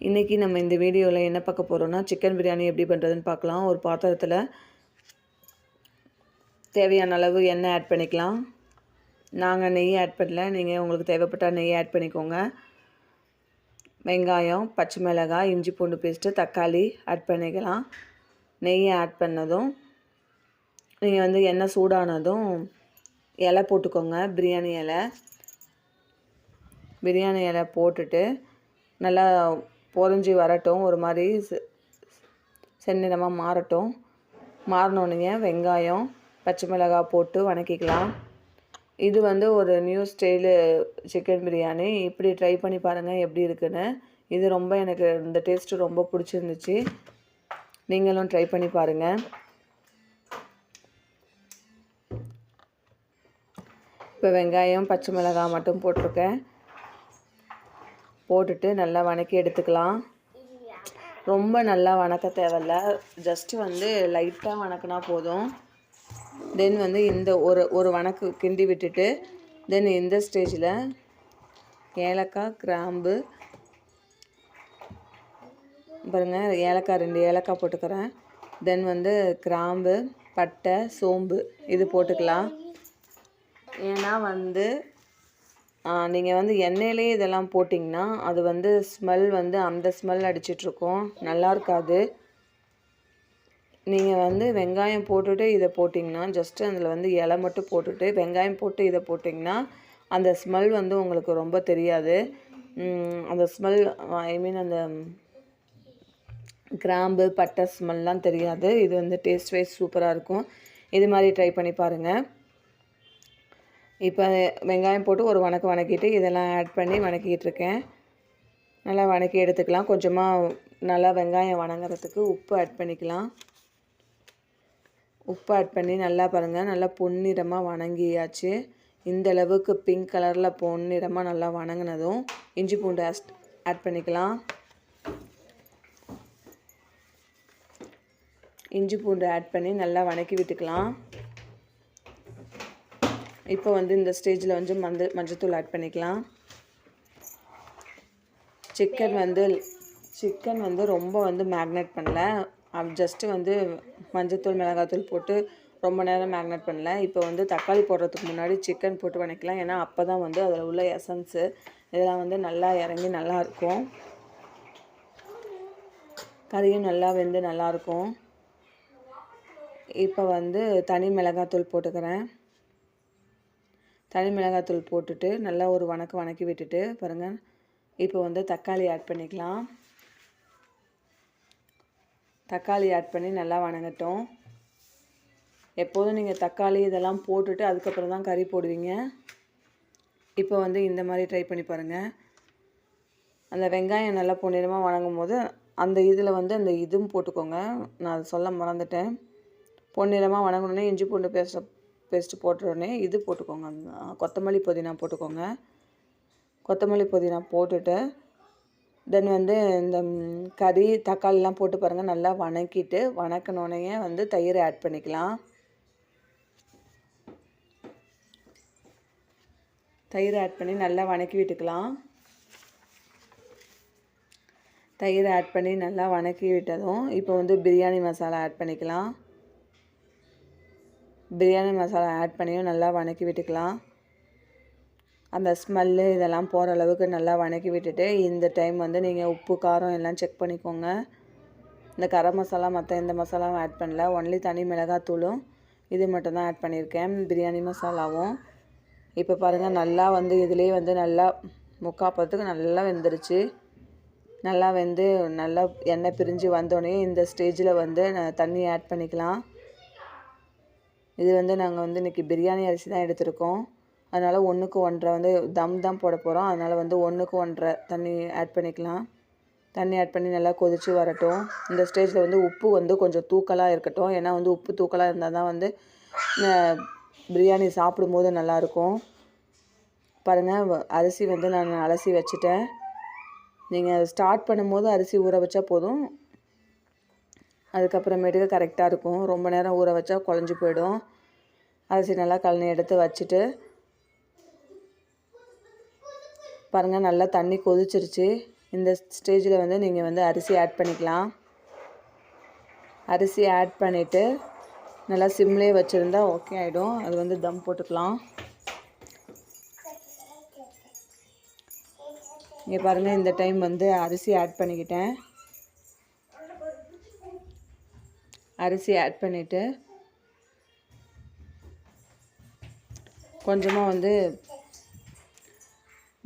இன்றைக்கி நம்ம இந்த வீடியோவில் என்ன பார்க்க போகிறோம்னா சிக்கன் பிரியாணி எப்படி பண்ணுறதுன்னு பார்க்கலாம். ஒரு பாத்திரத்தில் தேவையான அளவு எண்ணெய் ஆட் பண்ணிக்கலாம். நாங்கள் நெய் ஆட் பண்ணல, நீங்கள் உங்களுக்கு தேவைப்பட்ட நெய் ஆட் பண்ணிக்கோங்க. வெங்காயம், பச்சை மிளகாய், இஞ்சி பூண்டு பேஸ்ட்டு, தக்காளி ஆட் பண்ணிக்கலாம். நெய்யை ஆட் பண்ணதும் நீங்கள் எண்ணெய் சூடானதும் இலை போட்டுக்கோங்க. பிரியாணி இலை போட்டுட்டு நல்லா பொரிஞ்சு வரட்டும். ஒரு மாதிரி செந்நிறமாக மாறட்டும். மாறினோடனே வெங்காயம், பச்சை மிளகாய் போட்டு வணக்கிக்கலாம். இது ஒரு நியூ ஸ்டைலு சிக்கன் பிரியாணி. இப்படி ட்ரை பண்ணி பாருங்கள் எப்படி இருக்குன்னு. இது எனக்கு இந்த டேஸ்ட்டு ரொம்ப பிடிச்சிருந்துச்சு. நீங்களும் ட்ரை பண்ணி பாருங்கள். இப்போ வெங்காயம், பச்சை மிளகாய் மட்டும் போட்டிருக்கேன். போட்டுட்டு நல்லா வணக்கி எடுத்துக்கலாம். ரொம்ப நல்லா வணக்க தேவையில்ல, ஜஸ்ட்டு லைட்டாக வணக்கினா போதும். தென் இந்த ஒரு வணக்கு கிண்டி விட்டுட்டு தென் இந்த ஸ்டேஜில் ஏலக்காய், கிராம்பு பாருங்கள், ஏலக்காய் 2 ஏலக்காய் போட்டுக்கிறேன். தென் கிராம்பு, பட்டை, சோம்பு இது போட்டுக்கலாம். ஏன்னா நீங்கள் எண்ணெயிலே இதெல்லாம் போட்டிங்கன்னா அது ஸ்மெல் அந்த ஸ்மெல் அடிச்சிட்ருக்கோம், நல்லா இருக்காது. நீங்கள் வெங்காயம் போட்டுட்டு இதை போட்டிங்கன்னா, ஜஸ்ட்டு அதில் இலை மட்டும் போட்டுட்டு வெங்காயம் போட்டு இதை போட்டிங்கன்னா அந்த ஸ்மெல் உங்களுக்கு ரொம்ப தெரியாது. அந்த ஸ்மெல் அந்த கிராம்பு, பட்டை ஸ்மெல்லாம் தெரியாது. இது டேஸ்ட் வைஸ் சூப்பராக இருக்கும். இது மாதிரி ட்ரை பண்ணி பாருங்கள். இப்போ வெங்காயம் போட்டு ஒரு வணக்கிட்டு இதெல்லாம் ஆட் பண்ணி வணக்கிட்டுருக்கேன். நல்லா வணக்கி எடுத்துக்கலாம். கொஞ்சமாக நல்லா வெங்காயம் வணங்குறதுக்கு உப்பு ஆட் பண்ணிக்கலாம். உப்பு ஆட் பண்ணி நல்லா பாருங்கள், நல்லா பொன்னிறமாக வணங்கியாச்சு. இந்த அளவுக்கு பிங்க் கலரில் பொன்னிறமாக நல்லா வணங்கினதும் இஞ்சி பூண்டு ஆட் பண்ணிக்கலாம். இஞ்சி பூண்டு ஆட் பண்ணி நல்லா வணக்கி விட்டுக்கலாம். இப்போ இந்த ஸ்டேஜில் மஞ்சத்தூள் ஆட் பண்ணிக்கலாம். சிக்கன் ரொம்ப மேக்னேட் பண்ணல, ஜஸ்ட்டு மஞ்சத்தூள், மிளகாத்தூள் போட்டு ரொம்ப நேரம் மேக்னேட் பண்ணல. இப்போ தக்காளி போடுறதுக்கு முன்னாடி சிக்கன் போட்டு வணக்கலாம். ஏன்னா அப்போ தான் அதில் உள்ள எசன்ஸு இதெல்லாம் நல்லா இறங்கி நல்லாயிருக்கும். கறியும் நல்லா வெந்து நல்லாயிருக்கும். இப்போ தனி மிளகாத்தூள் போட்டுக்கிறேன். தனி மிளகாத்தூள் போட்டுட்டு நல்லா ஒரு வணக்கி விட்டுட்டு பாருங்கள். இப்போ தக்காளி ஆட் பண்ணிக்கலாம். தக்காளி ஆட் பண்ணி நல்லா வணங்கட்டும். எப்போதும் நீங்கள் தக்காளி இதெல்லாம் போட்டுட்டு அதுக்கப்புறம் தான் கறி போடுவீங்க. இப்போ இந்த மாதிரி ட்ரை பண்ணி பாருங்கள். அந்த வெங்காயம் நல்லா பொன்னிறமாக வணங்கும் போது அந்த இதில் அந்த இதுவும் போட்டுக்கோங்க. நான் அதை சொல்ல மறந்துட்டேன். பொன்னிறமாக வணங்கணுன்னே இஞ்சி பூண்டு பேஸ்ட்டு போட்டுறோடனே இது போட்டுக்கோங்க, கொத்தமல்லி புதினா போட்டுக்கோங்க. கொத்தமல்லி புதினா போட்டுட்டு தென் இந்த கறி, தக்காளிலாம் போட்டு பாருங்கள், நல்லா வணக்கிட்டு வணக்கினோடனே தயிர் ஆட் பண்ணிக்கலாம். தயிர் ஆட் பண்ணி நல்லா வணக்கி விட்டுக்கலாம். தயிர் ஆட் பண்ணி நல்லா வணக்கி விட்டதும் இப்போ பிரியாணி மசாலா ஆட் பண்ணிக்கலாம். பிரியாணி மசாலா ஆட் பண்ணியும் நல்லா வணக்கி விட்டுக்கலாம். அந்த ஸ்மெல்லு இதெல்லாம் போகிற அளவுக்கு நல்லா வணக்கி விட்டுட்டு இந்த டைம் நீங்கள் உப்பு, காரம் எல்லாம் செக் பண்ணிக்கோங்க. இந்த கரம் மசாலா மற்ற எந்த மசாலாவும் ஆட் பண்ணல, ஒன்லி தனி மிளகாத்தூளும் இது மட்டும்தான் ஆட் பண்ணியிருக்கேன், பிரியாணி மசாலாவும். இப்போ பாருங்கள், நல்லா இதிலே நல்லா முக்காப்பத்துக்கு நல்லா வெந்துருச்சு. நல்லா நல்லா எண்ணெய் பிரிஞ்சு வந்தோடனே இந்த ஸ்டேஜில் தண்ணி ஆட் பண்ணிக்கலாம். இது நாங்கள் இன்றைக்கி பிரியாணி அரிசி தான் எடுத்திருக்கோம். அதனால் 1க்கு 1.5 தம் தான் போட போகிறோம். அதனால் 1க்கு 1.5 தண்ணி ஆட் பண்ணிக்கலாம். தண்ணி ஆட் பண்ணி நல்லா கொதித்து வரட்டும். இந்த ஸ்டேஜில் உப்பு கொஞ்சம் தூக்கலாக இருக்கட்டும். ஏன்னா உப்பு தூக்கலாக இருந்தால் தான் பிரியாணி சாப்பிடும்போது நல்லாயிருக்கும். பாருங்கள், அரிசி நான் அலசி வச்சுட்டேன். நீங்கள் ஸ்டார்ட் பண்ணும்போது அரிசி ஊற வச்சா போதும், அதுக்கப்புறமேட்டுக்கு கரெக்டாக இருக்கும். ரொம்ப நேரம் ஊற வச்சா குழஞ்சி போயிடும். அரிசி நல்லா கழனி எடுத்து வச்சுட்டு பாருங்கள், நல்லா தண்ணி கொதிச்சிருச்சு. இந்த ஸ்டேஜில் வந்து நீங்கள் வந்து அரிசி ஆட் பண்ணிக்கலாம். அரிசி ஆட் பண்ணிவிட்டு நல்லா சிம்லேயே வச்சுருந்தா ஓகே ஆகிடும். அது வந்து தம் போட்டுக்கலாம். இங்கே பாருங்கள், இந்த டைம் வந்து அரிசி ஆட் பண்ணிக்கிட்டேன். அரிசி ஆட் பண்ணிவிட்டு கொஞ்சமாக வந்து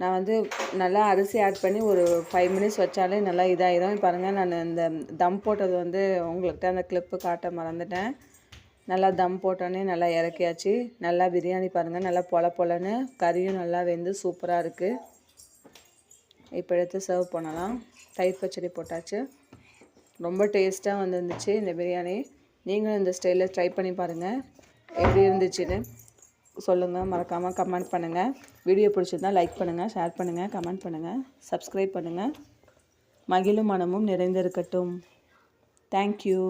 நான் வந்து நல்லா அரிசி ஆட் பண்ணி ஒரு 5 மினிட்ஸ் வச்சாலே நல்லா இதாகிடும். பாருங்கள், நான் இந்த தம் போட்டது வந்து உங்கள்கிட்ட அந்த கிளிப்பு காட்ட மறந்துட்டேன். நல்லா தம் போட்டோன்னே நல்லா இறக்கியாச்சு. நல்லா பிரியாணி பாருங்கள், நல்லா பொலன்னு கறியும் நல்லா வெந்து சூப்பராக இருக்குது. இப்போ எடுத்து சர்வ் பண்ணலாம். தயிர் பச்சடி போட்டாச்சு. ரொம்ப டேஸ்ட்டாக வந்துருந்துச்சு இந்த பிரியாணி. நீங்களும் இந்த ஸ்டைலில் ட்ரை பண்ணி பாருங்கள். எப்படி இருந்துச்சுன்னு சொல்லுங்கள். மறக்காமல் கமெண்ட் பண்ணுங்கள். வீடியோ பிடிச்சிருந்தால் லைக் பண்ணுங்கள், ஷேர் பண்ணுங்கள், கமெண்ட் பண்ணுங்கள், சப்ஸ்கிரைப் பண்ணுங்கள். மகிழும் மனமும் நிறைந்திருக்கட்டும். தேங்க்யூ.